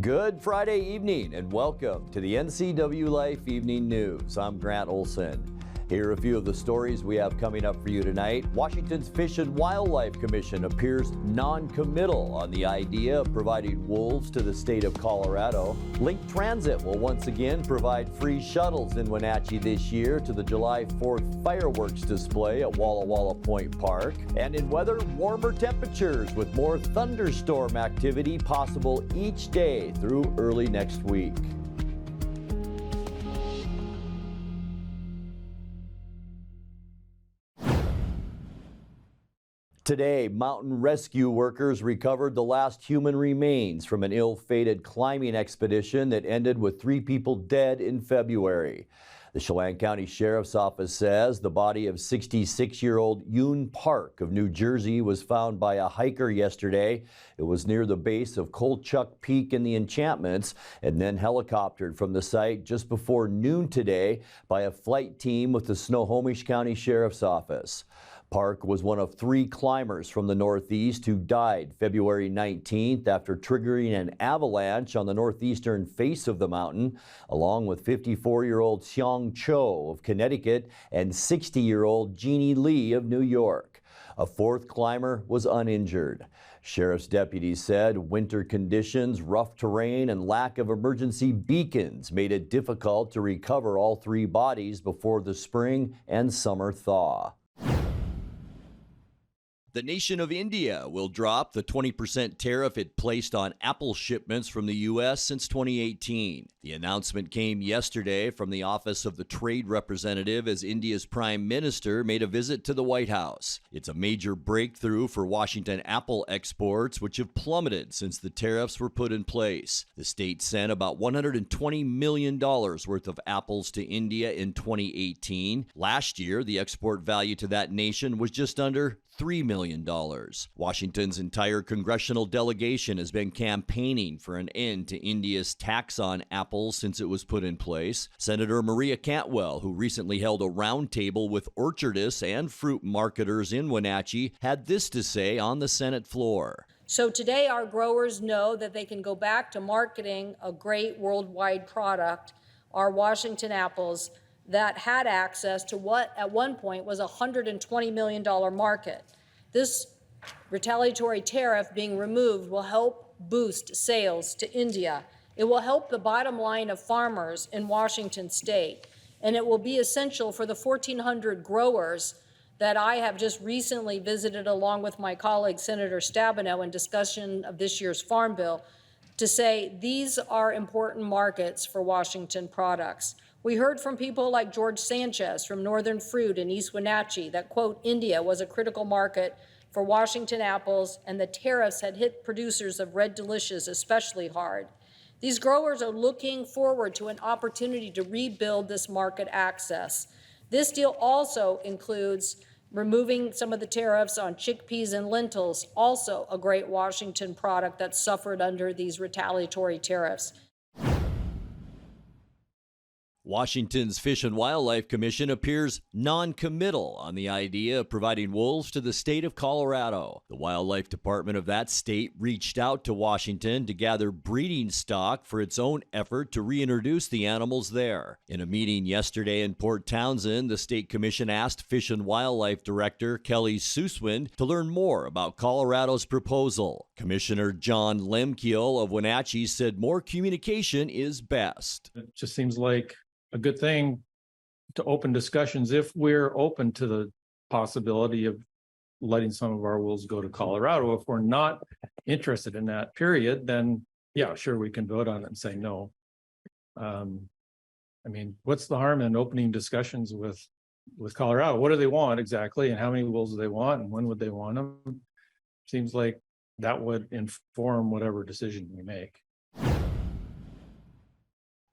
Good Friday evening and welcome to the NCWLIFE Evening News. I'm Grant Olson. Here are a few of the stories we have coming up for you tonight. Washington's Fish and Wildlife Commission appears non-committal on the idea of providing wolves to the state of Colorado. Link Transit will once again provide free shuttles in Wenatchee this year to the July 4th fireworks display at Walla Walla Point Park. And in weather, warmer temperatures with more thunderstorm activity possible each day through early next week. Today, mountain rescue workers recovered the last human remains from an ill-fated climbing expedition that ended with 3 people dead in February. The Chelan County Sheriff's Office says the body of 66-year-old Yoon Park of New Jersey was found by a hiker yesterday. It was near the base of Kolchuk Peak in the Enchantments and then helicoptered from the site just before noon today by a flight team with the Snohomish County Sheriff's Office. Park was one of 3 climbers from the Northeast who died February 19th after triggering an avalanche on the northeastern face of the mountain, along with 54-year-old Xiong Cho of Connecticut and 60-year-old Jeannie Lee of New York. A 4th climber was uninjured. Sheriff's deputies said winter conditions, rough terrain, and lack of emergency beacons made it difficult to recover all 3 bodies before the spring and summer thaw. The nation of India will drop the 20% tariff it placed on apple shipments from the U.S. since 2018. The announcement came yesterday from the Office of the Trade Representative as India's Prime Minister made a visit to the White House. It's a major breakthrough for Washington apple exports, which have plummeted since the tariffs were put in place. The state sent about $120 million worth of apples to India in 2018. Last year, the export value to that nation was just under $3 million. Washington's entire congressional delegation has been campaigning for an end to India's tax on apples since it was put in place. Senator Maria Cantwell, who recently held a roundtable with orchardists and fruit marketers in Wenatchee, had this to say on the Senate floor. So today our growers know that they can go back to marketing a great worldwide product, our Washington apples, that had access to what at one point was a $120 million market. This retaliatory tariff being removed will help boost sales to India. It will help the bottom line of farmers in Washington state, and it will be essential for the 1,400 growers that I have just recently visited along with my colleague Senator Stabenow in discussion of this year's Farm Bill to say these are important markets for Washington products. We heard from people like George Sanchez from Northern Fruit in East Wenatchee that, quote, India was a critical market for Washington apples and the tariffs had hit producers of Red Delicious especially hard. These growers are looking forward to an opportunity to rebuild this market access. This deal also includes removing some of the tariffs on chickpeas and lentils, also a great Washington product that suffered under these retaliatory tariffs. Washington's Fish and Wildlife Commission appears non-committal on the idea of providing wolves to the state of Colorado. The Wildlife Department of that state reached out to Washington to gather breeding stock for its own effort to reintroduce the animals there. In a meeting yesterday in Port Townsend, the State Commission asked Fish and Wildlife Director Kelly Suswind to learn more about Colorado's proposal. Commissioner John Lemkiel of Wenatchee said more communication is best. It just seems like a good thing to open discussions if we're open to the possibility of letting some of our wolves go to Colorado. If we're not interested in that period, then yeah, sure, we can vote on it and say no. I mean, what's the harm in opening discussions with Colorado? What do they want exactly, and how many wolves do they want, and when would they want them? Seems like that would inform whatever decision we make.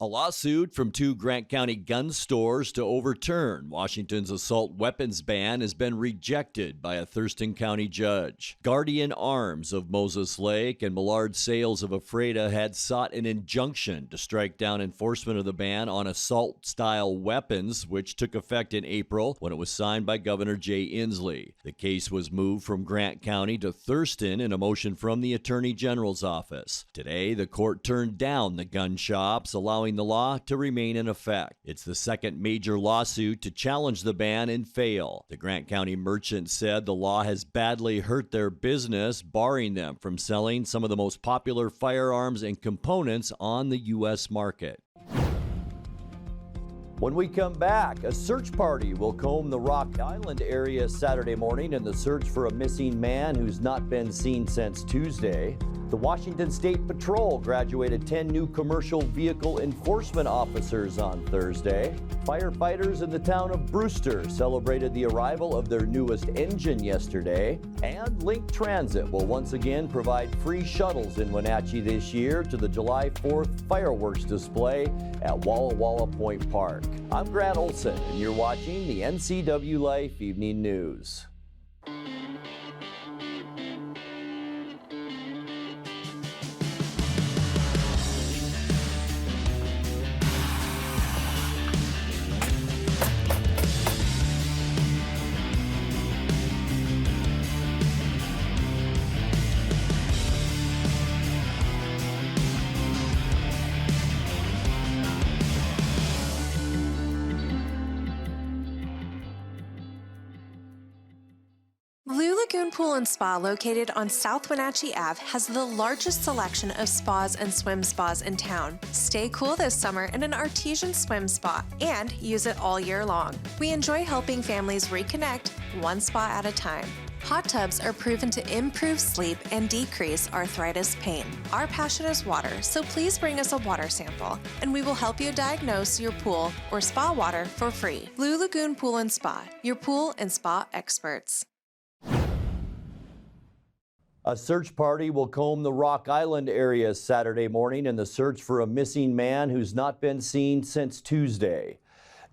A lawsuit from 2 Grant County gun stores to overturn Washington's assault weapons ban has been rejected by a Thurston County judge. Guardian Arms of Moses Lake and Millard Sales of Ephrata had sought an injunction to strike down enforcement of the ban on assault-style weapons, which took effect in April when it was signed by Governor Jay Inslee. The case was moved from Grant County to Thurston in a motion from the Attorney General's office. Today, the court turned down the gun shops, allowing the law to remain in effect. It's the second major lawsuit to challenge the ban and fail. The Grant County merchant said the law has badly hurt their business, barring them from selling some of the most popular firearms and components on the U.S. market. When we come back, a search party will comb the Rock Island area Saturday morning in the search for a missing man who's not been seen since Tuesday. The Washington State Patrol graduated 10 new commercial vehicle enforcement officers on Thursday. Firefighters in the town of Brewster celebrated the arrival of their newest engine yesterday. And Link Transit will once again provide free shuttles in Wenatchee this year to the July 4th fireworks display at Walla Walla Point Park. I'm Grant Olson, and you're watching the NCWLIFE Evening News. Blue Lagoon Pool and Spa, located on South Wenatchee Ave, has the largest selection of spas and swim spas in town. Stay cool this summer in an artesian swim spa and use it all year long. We enjoy helping families reconnect one spa at a time. Hot tubs are proven to improve sleep and decrease arthritis pain. Our passion is water, so please bring us a water sample, and we will help you diagnose your pool or spa water for free. Blue Lagoon Pool and Spa, your pool and spa experts. A search party will comb the Rock Island area Saturday morning in the search for a missing man who's not been seen since Tuesday.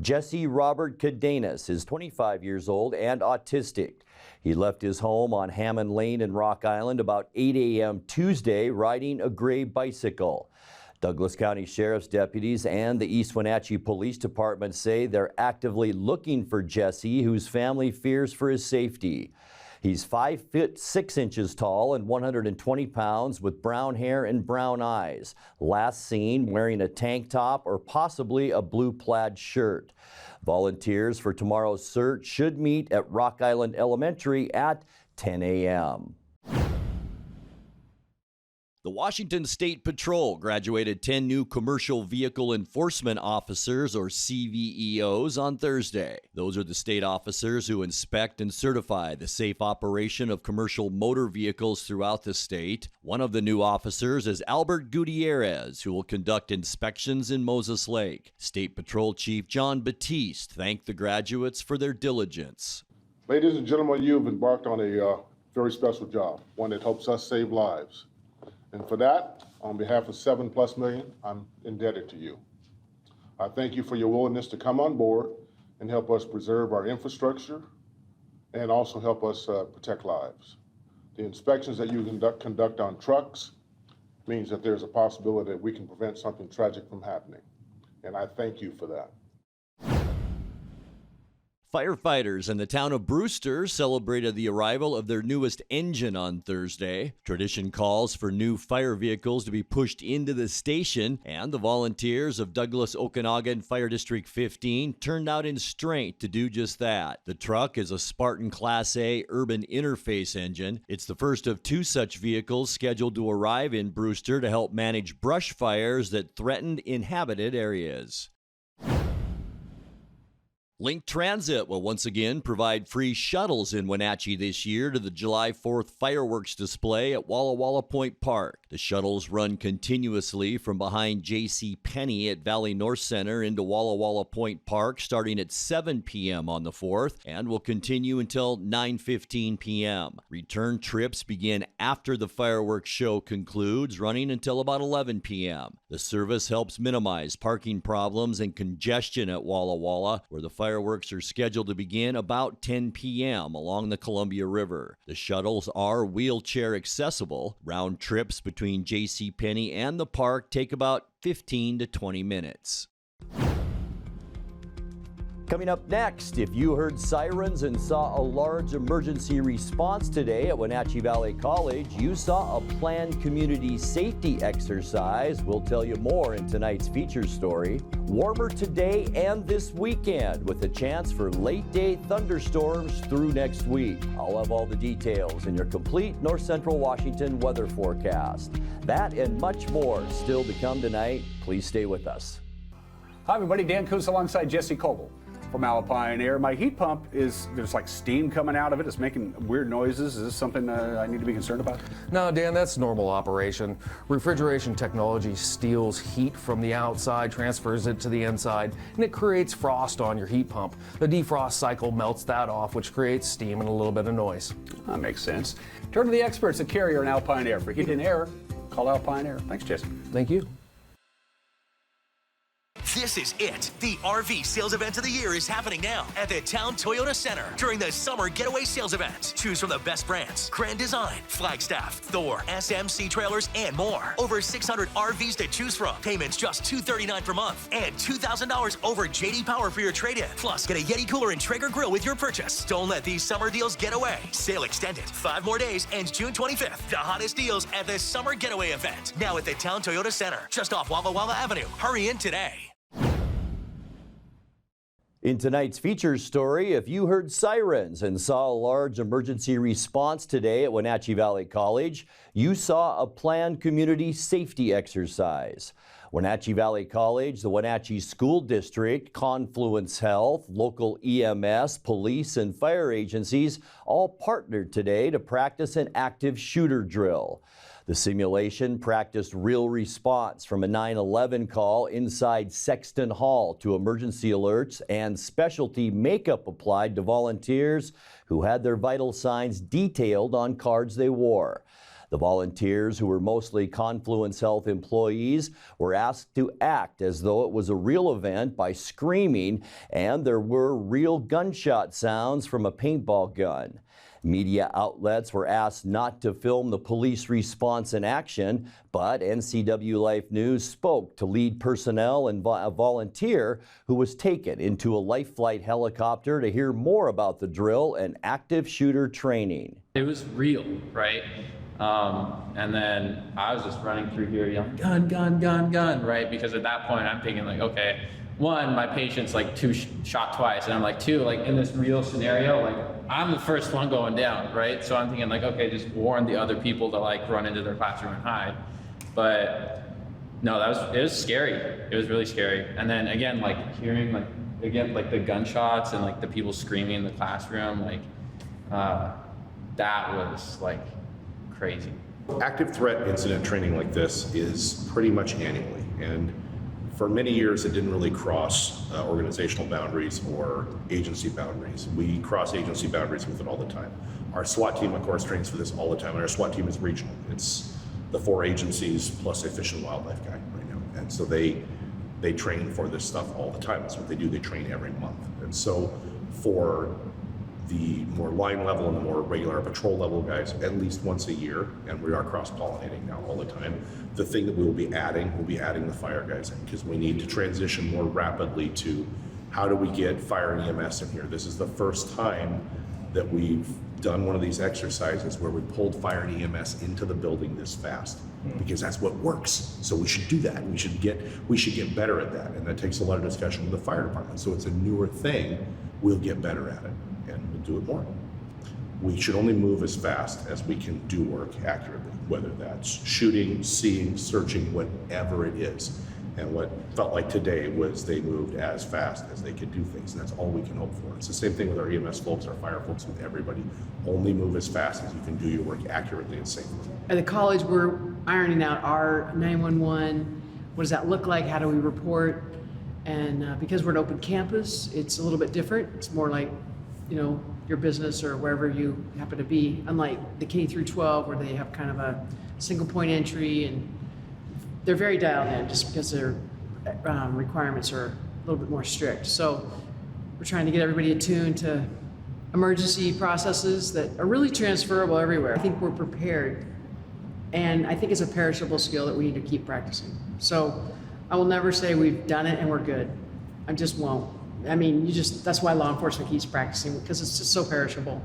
Jesse Robert Cadenas is 25 years old and autistic. He left his home on Hammond Lane in Rock Island about 8 a.m. Tuesday riding a gray bicycle. Douglas County Sheriff's deputies and the East Wenatchee Police Department say they're actively looking for Jesse, whose family fears for his safety. He's 5 feet 6 inches tall and 120 pounds with brown hair and brown eyes. Last seen wearing a tank top or possibly a blue plaid shirt. Volunteers for tomorrow's search should meet at Rock Island Elementary at 10 a.m. The Washington State Patrol graduated 10 new commercial vehicle enforcement officers, or CVEOs, on Thursday. Those are the state officers who inspect and certify the safe operation of commercial motor vehicles throughout the state. One of the new officers is Albert Gutierrez, who will conduct inspections in Moses Lake. State Patrol Chief John Batiste thanked the graduates for their diligence. Ladies and gentlemen, you've embarked on a very special job, one that helps us save lives. And for that, on behalf of 7+ million, I'm indebted to you. I thank you for your willingness to come on board and help us preserve our infrastructure and also help us protect lives. The inspections that you conduct on trucks means that there's a possibility that we can prevent something tragic from happening. And I thank you for that. Firefighters in the town of Brewster celebrated the arrival of their newest engine on Thursday. Tradition calls for new fire vehicles to be pushed into the station, and the volunteers of Douglas Okanagan Fire District 15 turned out in strength to do just that. The truck is a Spartan Class A urban interface engine. It's the first of 2 such vehicles scheduled to arrive in Brewster to help manage brush fires that threatened inhabited areas. Link Transit will once again provide free shuttles in Wenatchee this year to the July 4th fireworks display at Walla Walla Point Park. The shuttles run continuously from behind J.C. Penney at Valley North Center into Walla Walla Point Park starting at 7 p.m. on the 4th and will continue until 9:15 p.m. Return trips begin after the fireworks show concludes, running until about 11 p.m. The service helps minimize parking problems and congestion at Walla Walla, where the fireworks are scheduled to begin about 10 p.m. along the Columbia River. The shuttles are wheelchair accessible. Round trips between J.C. Penney and the park take about 15 to 20 minutes. Coming up next, if you heard sirens and saw a large emergency response today at Wenatchee Valley College, you saw a planned community safety exercise. We'll tell you more in tonight's feature story. Warmer today and this weekend with a chance for late-day thunderstorms through next week. I'll have all the details in your complete North Central Washington weather forecast. That and much more still to come tonight. Please stay with us. Hi everybody, Dan Coos alongside Jesse Coble from Alpine Air. My heat pump there's like steam coming out of it. It's making weird noises. Is this something I need to be concerned about? No, Dan, that's normal operation. Refrigeration technology steals heat from the outside, transfers it to the inside, and it creates frost on your heat pump. The defrost cycle melts that off, which creates steam and a little bit of noise. That makes sense. Turn to the experts at Carrier and Alpine Air. For heat and air, call Alpine Air. Thanks, Jesse. Thank you. This is it. The RV sales event of the year is happening now at the Town Toyota Center during the Summer Getaway Sales Event. Choose from the best brands, Grand Design, Flagstaff, Thor, SMC trailers, and more. Over 600 RVs to choose from. Payments just $239 per month and $2,000 over JD Power for your trade-in. Plus, get a Yeti cooler and Traeger grill with your purchase. Don't let these summer deals get away. Sale extended. 5 more days ends June 25th. The hottest deals at the Summer Getaway Event. Now at the Town Toyota Center, just off Walla Walla Avenue. Hurry in today. In tonight's features story, if you heard sirens and saw a large emergency response today at Wenatchee Valley College, you saw a planned community safety exercise. Wenatchee Valley College, the Wenatchee School District, Confluence Health, local EMS, police, and fire agencies all partnered today to practice an active shooter drill. The simulation practiced real response from a 911 call inside Sexton Hall to emergency alerts and specialty makeup applied to volunteers who had their vital signs detailed on cards they wore. The volunteers, who were mostly Confluence Health employees, were asked to act as though it was a real event by screaming, and there were real gunshot sounds from a paintball gun. Media outlets were asked not to film the police response in action, but NCWLIFE News spoke to lead personnel and a volunteer who was taken into a life flight helicopter to hear more about the drill and active shooter training. It was real, right? And then I was just running through here yelling, gun, gun, gun, gun, right? Because at that point I'm thinking like, okay, one, my patient's like shot twice, and I'm like, two, like in this real scenario, like I'm the first one going down, right? So I'm thinking like, okay, just warn the other people to like run into their classroom and hide. But no, it was scary. It was really scary. And then again, like hearing like the gunshots and like the people screaming in the classroom, like that was like crazy. Active threat incident training like this is pretty much annually, and for many years it didn't really cross organizational boundaries or agency boundaries. We cross agency boundaries with it all the time. Our SWAT team, of course, trains for this all the time, and our SWAT team is regional. It's the 4 agencies plus a fish and wildlife guy right now, and so they train for this stuff all the time. That's what they do. They train every month. And so for the more line level and the more regular patrol level guys, at least once a year, and we are cross-pollinating now all the time. The thing that we'll be adding the fire guys in, because we need to transition more rapidly to how do we get fire and EMS in here. This is the first time that we've done one of these exercises where we pulled fire and EMS into the building this fast, because that's what works. So we should do that. We should get better at that, and that takes a lot of discussion with the fire department. So it's a newer thing. We'll get better at it, and we'll do it more. We should only move as fast as we can do work accurately, whether that's shooting, seeing, searching, whatever it is. And what felt like today was they moved as fast as they could do things. And that's all we can hope for. It's the same thing with our EMS folks, our fire folks, with everybody. Only move as fast as you can do your work accurately and safely. At the college, we're ironing out our 911. What does that look like? How do we report? And because we're an open campus, it's a little bit different. It's more like, you know, your business or wherever you happen to be, unlike the K through 12 where they have kind of a single point entry, and they're very dialed in just because their requirements are a little bit more strict. So we're trying to get everybody attuned to emergency processes that are really transferable everywhere. I think we're prepared, and I think it's a perishable skill that we need to keep practicing. So I will never say we've done it and we're good. I just won't. I mean, that's why law enforcement keeps practicing, because it's just so perishable.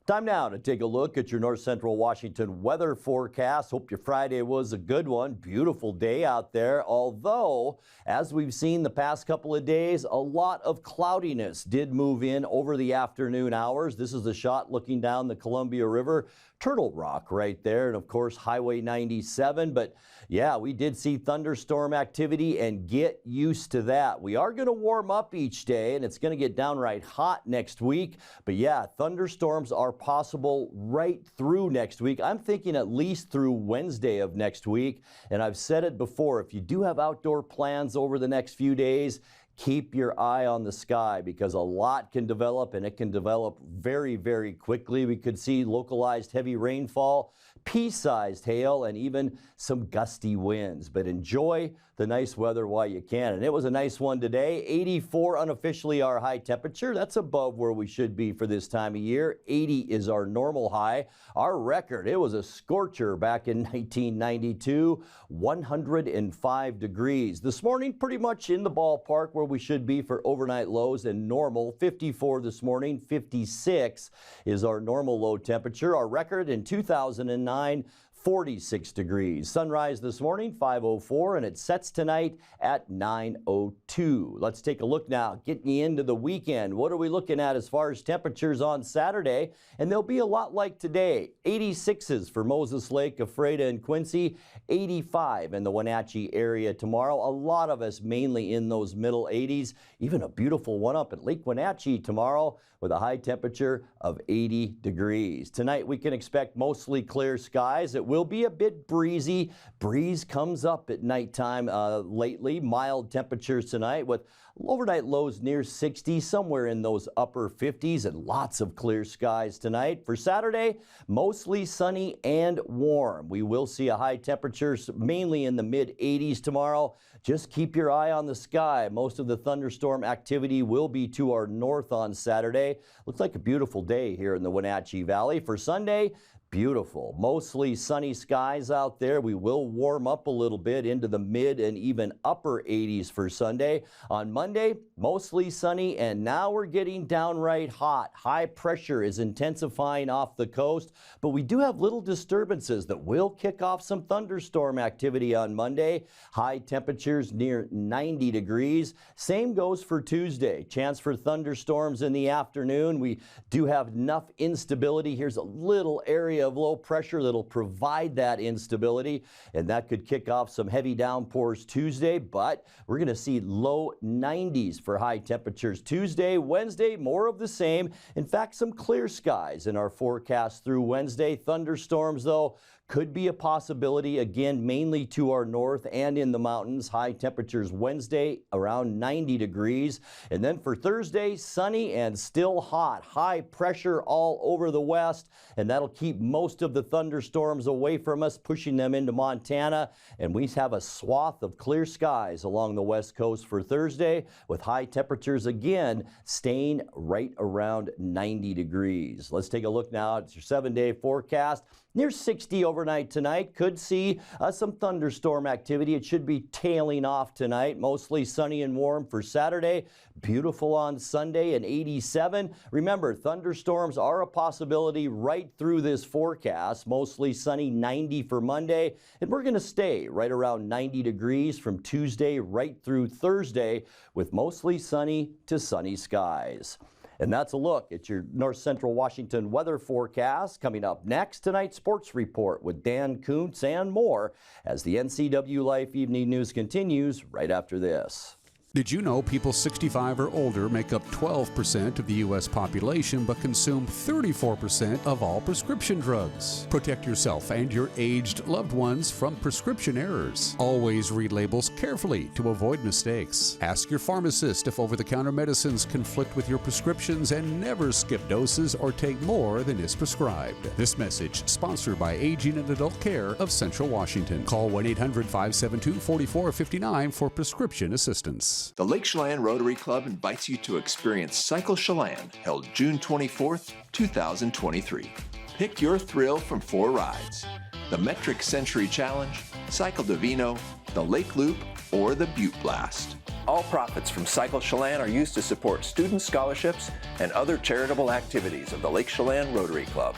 Time now to take a look at your North Central Washington weather forecast. Hope your Friday was a good one. Beautiful day out there. Although, as we've seen the past couple of days, a lot of cloudiness did move in over the afternoon hours. This is a shot looking down the Columbia River. Turtle Rock right there, and of course Highway 97. But yeah, we did see thunderstorm activity, and get used to that. We are going to warm up each day, and it's going to get downright hot next week. But yeah, thunderstorms are possible right through next week. I'm thinking at least through Wednesday of next week. And I've said it before, if you do have outdoor plans over the next few days, keep your eye on the sky, because a lot can develop, and it can develop very, very quickly. We could see localized heavy rainfall, pea-sized hail, and even some gusty winds. But enjoy the nice weather while you can. And it was a nice one today. 84 unofficially our high temperature. That's above where we should be for this time of year. 80 is our normal high. Our record, it was a scorcher back in 1992, 105 degrees. This morning, pretty much in the ballpark where we should be for overnight lows and normal. 54 this morning, 56 is our normal low temperature. Our record in 2009, 46 degrees. Sunrise this morning, 5:04, and it sets tonight at 9:02. Let's take a look now, getting you into the weekend. What are we looking at as far as temperatures on Saturday? And they'll be a lot like today. 86s for Moses Lake, Ephrata, and Quincy. 85 in the Wenatchee area tomorrow. A lot of us mainly in those middle 80s. Even a beautiful one up at Lake Wenatchee tomorrow with a high temperature of 80 degrees. Tonight we can expect mostly clear skies. It will be a bit breezy. Breeze comes up at nighttime lately. Mild temperatures tonight with overnight lows near 60, somewhere in those upper 50s, and lots of clear skies tonight. For Saturday, mostly sunny and warm. We will see a high temperature mainly in the mid 80s tomorrow. Just keep your eye on the sky. Most of the thunderstorm activity will be to our north on Saturday. Looks like a beautiful day here in the Wenatchee Valley. For Sunday, beautiful. Mostly sunny skies out there. We will warm up a little bit into the mid and even upper 80s for Sunday. On Monday, mostly sunny, and now we're getting downright hot. High pressure is intensifying off the coast, but we do have little disturbances that will kick off some thunderstorm activity on Monday. High temperatures near 90 degrees. Same goes for Tuesday. Chance for thunderstorms in the afternoon. We do have enough instability. Here's a little area of low pressure that'll provide that instability, and that could kick off some heavy downpours Tuesday, but we're going to see low 90s for high temperatures Tuesday. Wednesday, more of the same. In fact, some clear skies in our forecast through Wednesday. Thunderstorms, though, could be a possibility, again, mainly to our north and in the mountains. High temperatures Wednesday around 90 degrees. And then for Thursday, sunny and still hot. High pressure all over the west, and that'll keep most of the thunderstorms away from us, pushing them into Montana. And we have a swath of clear skies along the west coast for Thursday, with high temperatures again staying right around 90 degrees. Let's take a look now at your 7-day forecast. Near 60 overnight tonight. Could see some thunderstorm activity. It should be tailing off tonight. Mostly sunny and warm for Saturday. Beautiful on Sunday and 87. Remember, thunderstorms are a possibility right through this forecast. Mostly sunny, 90 for Monday. And we're going to stay right around 90 degrees from Tuesday right through Thursday, with mostly sunny to sunny skies. And that's a look at your North Central Washington weather forecast. Coming up next, tonight's sports report with Dan Kuntz and more as the NCWLIFE Evening News continues right after this. Did you know people 65 or older make up 12% of the U.S. population but consume 34% of all prescription drugs? Protect yourself and your aged loved ones from prescription errors. Always read labels carefully to avoid mistakes. Ask your pharmacist if over-the-counter medicines conflict with your prescriptions, and never skip doses or take more than is prescribed. This message sponsored by Aging and Adult Care of Central Washington. Call 1-800-572-4459 for prescription assistance. The Lake Chelan Rotary Club invites you to experience Cycle Chelan, held June 24th, 2023. Pick your thrill from 4 rides: the Metric Century Challenge, Cycle Divino, the Lake Loop, or the Butte Blast. All profits from Cycle Chelan are used to support student scholarships and other charitable activities of the Lake Chelan Rotary Club.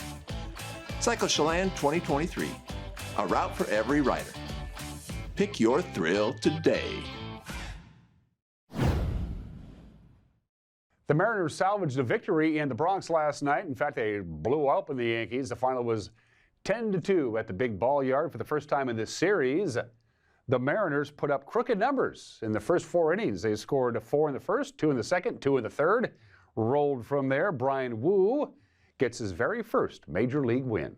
Cycle Chelan 2023, a route for every rider. Pick your thrill today. The Mariners salvaged a victory in the Bronx last night. In fact, they blew open the Yankees. The final was 10-2 at the Big Ball Yard for the first time in this series. The Mariners put up crooked numbers in the first 4 innings. They scored 4 in the first, 2 in the second, 2 in the third. Rolled from there. Brian Wu gets his very first major league win.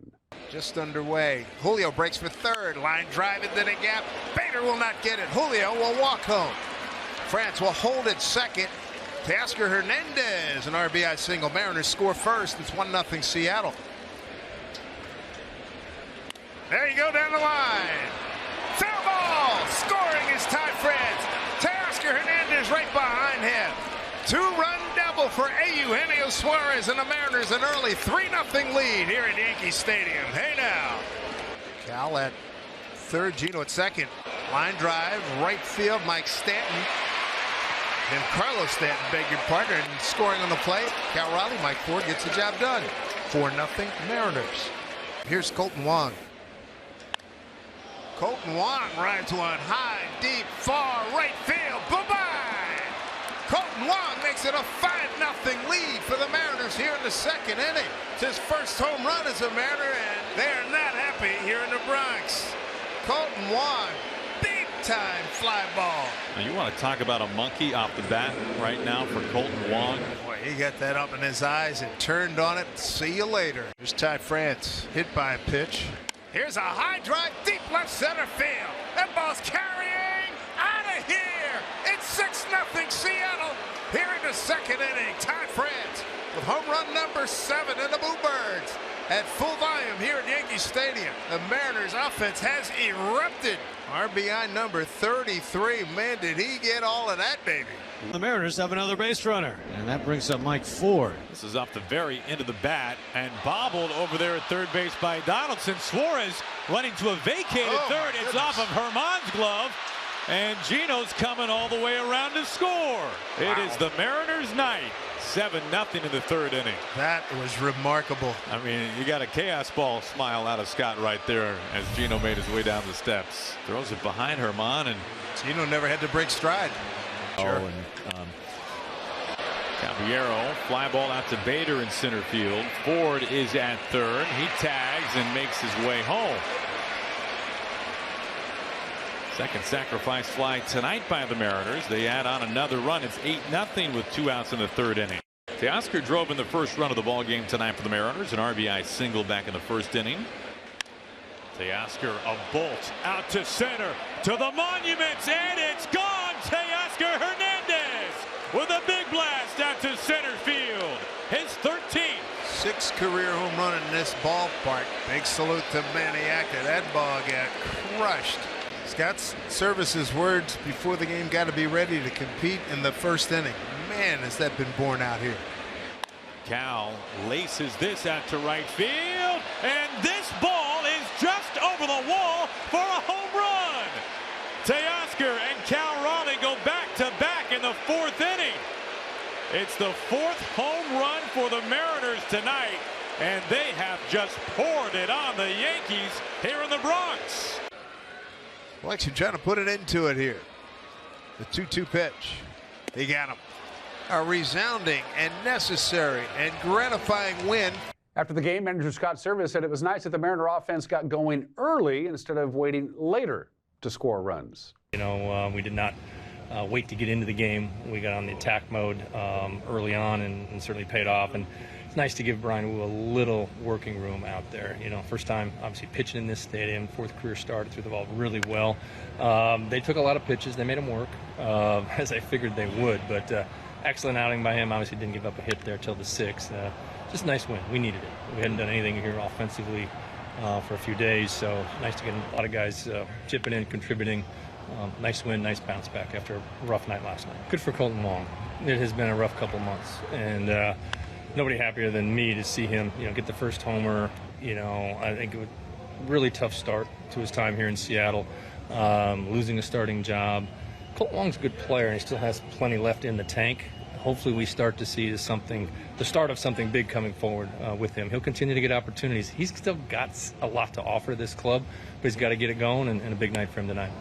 Just underway. Julio breaks for third. Line drive into the gap. Bader will not get it. Julio will walk home. France will hold it second. Teoscar Hernandez, an RBI single. Mariners score first. It's 1-0 Seattle. There you go down the line. Foul ball. Scoring is Ty France. Teoscar Hernandez right behind him. 2-run double for Eugenio Suarez, and the Mariners an early 3-0 lead here at Yankee Stadium. Hey now. Cal at third, Gino at second. Line drive, right field, Mike Stanton. And Carlos Stanton, beg your pardon, and scoring on the play. Cal Raleigh, Mike Ford gets the job done. 4-0 Mariners. Here's Colton Wong. Colton Wong rides one high, deep, far right field. Bye-bye! Colton Wong makes it a 5-0 lead for the Mariners here in the second inning. It's his first home run as a Mariner, and they're not happy here in the Bronx. Colton Wong, big-time fly ball. Now you want to talk about a monkey off the bat right now for Colton Wong. Boy, he got that up in his eyes and turned on it. See you later. Here's Ty France, hit by a pitch. Here's a high drive, deep left center field. That ball's carrying out of here. It's 6-0 Seattle here in the second inning. Ty France with home run number 7 in the Bluebirds at full volume here at Yankee Stadium. The Mariners offense has erupted. RBI number 33. Man, did he get all of that, baby. The Mariners have another base runner, and that brings up Mike Ford. This is off the very end of the bat and bobbled over there at third base by Donaldson. Suarez running to a vacated third. It's off of Herman's glove, and Gino's coming all the way around to score. It is the Mariners' night. 7-0 in the third inning. That was remarkable. I mean, you got a chaos ball smile out of Scott right there as Gino made his way down the steps. Throws it behind Herman, and Gino never had to break stride. Sure. Caballero, fly ball out to Bader in center field. Ford is at third. He tags and makes his way home. Second sacrifice fly tonight by the Mariners. They add on another run. It's 8-0 with 2 outs in the third inning. Teoscar drove in the first run of the ball game tonight for the Mariners. An RBI single back in the first inning. Teoscar, a bolt out to center to the monuments, and it's gone. Teoscar Hernandez with a big blast out to center field. His 13th. 6th career home run in this ballpark. Big salute to Maniaca. That ball got crushed. Scott Service's words before the game: got to be ready to compete in the first inning. Man, has that been borne out here. Cal laces this out to right field, and this ball is just over the wall for a home run. Teoscar and Cal Raleigh go back-to-back in the 4th inning. It's the 4th home run for the Mariners tonight, and they have just poured it on the Yankees here in the Bronx. Well, actually trying to put it into it here. The 2-2 pitch. He got him. A resounding and necessary and gratifying win. After the game, manager Scott Service said it was nice that the Mariner offense got going early instead of waiting later to score runs. You know, we did not wait to get into the game. We got on the attack mode early on and certainly paid off. And it's nice to give Brian Wu a little working room out there. You know, first time obviously pitching in this stadium, fourth career start, threw the ball really well. They took a lot of pitches. They made them work, as I figured they would. But excellent outing by him. Obviously didn't give up a hit there till the sixth. Just a nice win. We needed it. We hadn't done anything here offensively for a few days, so nice to get a lot of guys chipping in, contributing. Nice win, nice bounce back after a rough night last night. Good for Colton Wong. It has been a rough couple months, and nobody happier than me to see him, get the first homer. I think it was a really tough start to his time here in Seattle, losing a starting job. Colton Wong's a good player, and he still has plenty left in the tank. Hopefully we start to see the start of something big coming forward with him. He'll continue to get opportunities. He's still got a lot to offer this club, but he's got to get it going, and a big night for him tonight.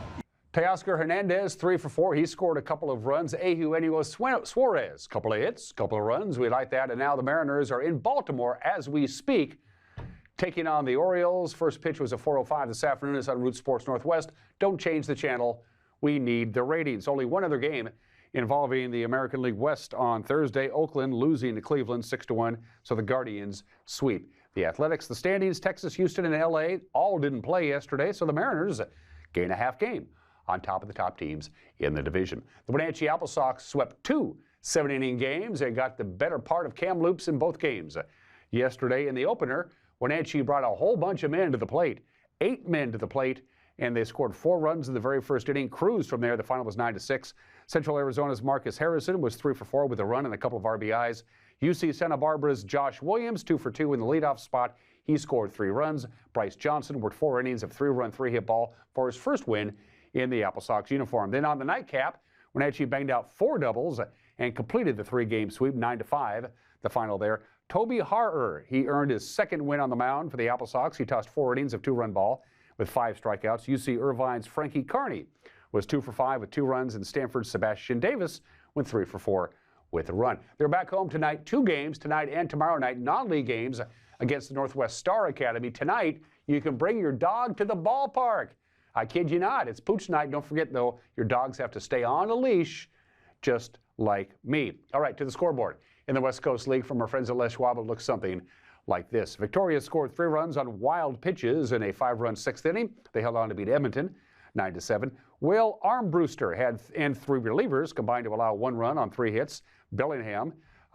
Teoscar Hernandez, 3 for 4. He scored a couple of runs. Eugenio Suarez, couple of hits, couple of runs. We like that. And now the Mariners are in Baltimore as we speak, taking on the Orioles. First pitch was a 4:05 this afternoon. It's on Root Sports Northwest. Don't change the channel. We need the ratings. Only one other game involving the American League West on Thursday. Oakland losing to Cleveland 6-1, so the Guardians sweep the Athletics. The standings, Texas, Houston, and LA all didn't play yesterday, so the Mariners gain a half game on top of the top teams in the division. The Wenatchee Apple Sox swept 2 7-inning games. They got the better part of Kamloops in both games. Yesterday in the opener, Wenatchee brought a whole bunch of men to the plate, 8 men to the plate, and they scored 4 runs in the very first inning. Cruised from there. The final was 9-6. Central Arizona's Marcus Harrison was 3 for 4 with a run and a couple of RBIs. UC Santa Barbara's Josh Williams, 2 for 2 in the leadoff spot. He scored 3 runs. Bryce Johnson worked 4 innings of 3-run, 3-hit ball for his first win in the Apple Sox uniform. Then on the nightcap, Wenatchee banged out 4 doubles and completed the 3-game sweep, 9-5, the final there. Toby Harrer, he earned his second win on the mound for the Apple Sox. He tossed 4 innings of 2-run ball with 5 strikeouts. UC Irvine's Frankie Carney was 2 for 5 with 2 runs, and Stanford's Sebastian Davis went 3 for 4 with a run. They're back home tonight, 2 games, tonight and tomorrow night, non-league games against the Northwest Star Academy. Tonight, you can bring your dog to the ballpark. I kid you not, it's Pooch night. Don't forget, though, your dogs have to stay on a leash, just like me. All right, to the scoreboard. In the West Coast League from our friends at Les Schwab, it looks something like this. Victoria scored 3 runs on wild pitches in a 5-run 6th inning. They held on to beat Edmonton 9-7. Will Armbruster and 3 relievers combined to allow 1 run on 3 hits. Bellingham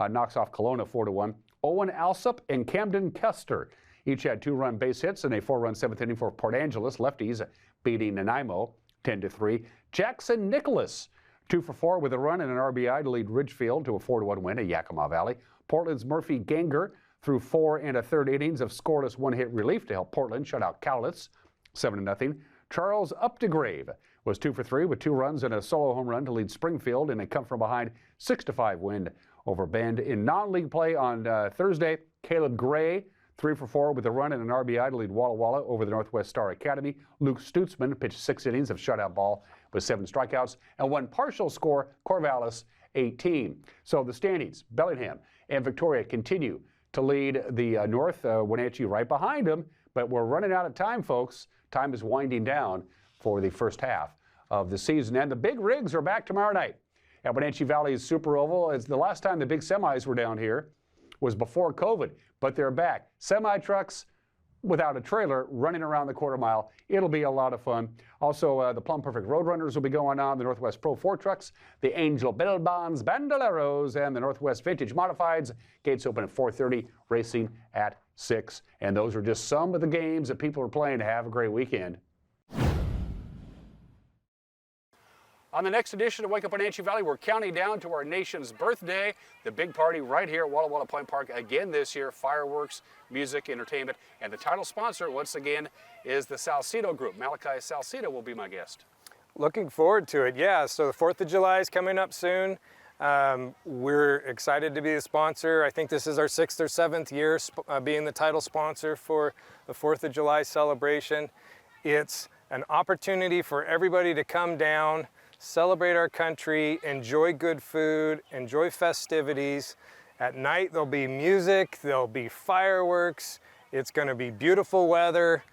knocks off Kelowna 4-1. Owen Alsop and Camden Kester each had 2-run base hits in a 4-run 7th inning for Port Angeles. Lefties beating Nanaimo 10-3. Jackson Nicholas 2 for 4 with a run and an RBI to lead Ridgefield to a 4-1 win at Yakima Valley. Portland's Murphy Ganger threw 4 1/3 innings of scoreless 1-hit relief to help Portland shut out Cowlitz 7-0. Charles Updegrave was 2 for 3 with 2 runs and a solo home run to lead Springfield in a come-from-behind 6-5 win over Bend. In non-league play on Thursday, Caleb Gray 3 for 4 with a run and an RBI to lead Walla Walla over the Northwest Star Academy. Luke Stutzman pitched 6 innings of shutout ball with 7 strikeouts and 1 partial score. Corvallis 18. So the standings, Bellingham and Victoria continue to lead the North. Wenatchee right behind them, but we're running out of time, folks. Time is winding down for the first half of the season. And the big rigs are back tomorrow night at Wenatchee Valley's Super Oval. It's the last time the big semis were down here was before COVID, but they're back. Semi-trucks without a trailer running around the quarter mile. It'll be a lot of fun. Also, the Plum Perfect Roadrunners will be going on, the Northwest Pro 4 trucks, the Angel Bellbonds Bandoleros, and the Northwest Vintage Modifieds. Gates open at 4:30, racing at 6. And those are just some of the games that people are playing. Have a great weekend. On the next edition of Wake Up Wenatchee Valley, we're counting down to our nation's birthday, the big party right here at Walla Walla Point Park again this year. Fireworks, music, entertainment, and the title sponsor, once again, is the Salcedo Group. Malachi Salcedo will be my guest. Looking forward to it, yeah. So the 4th of July is coming up soon. We're excited to be the sponsor. I think this is our 6th or 7th year being the title sponsor for the 4th of July celebration. It's an opportunity for everybody to come down, celebrate our country, enjoy good food, enjoy festivities. At night there'll be music, there'll be fireworks, it's going to be beautiful weather.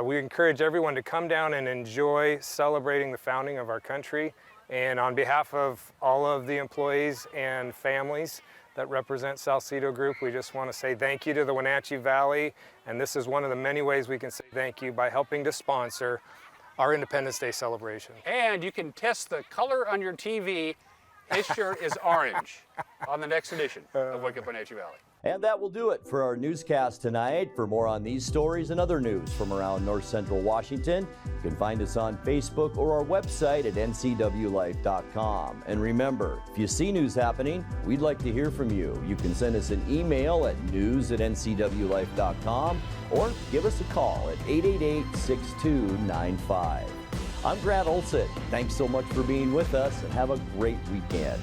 We encourage everyone to come down and enjoy celebrating the founding of our country. And on behalf of all of the employees and families that represent Salcedo Group, we just want to say thank you to the Wenatchee Valley. And this is one of the many ways we can say thank you, by helping to sponsor our Independence Day celebration. And you can test the color on your TV. His shirt is orange on the next edition of Wake Up Wenatchee Valley. And that will do it for our newscast tonight. For more on these stories and other news from around North Central Washington, you can find us on Facebook or our website at ncwlife.com. And remember, if you see news happening, we'd like to hear from you. You can send us an email at news@ncwlife.com or give us a call at 888-6295. I'm Grant Olson. Thanks so much for being with us, and have a great weekend.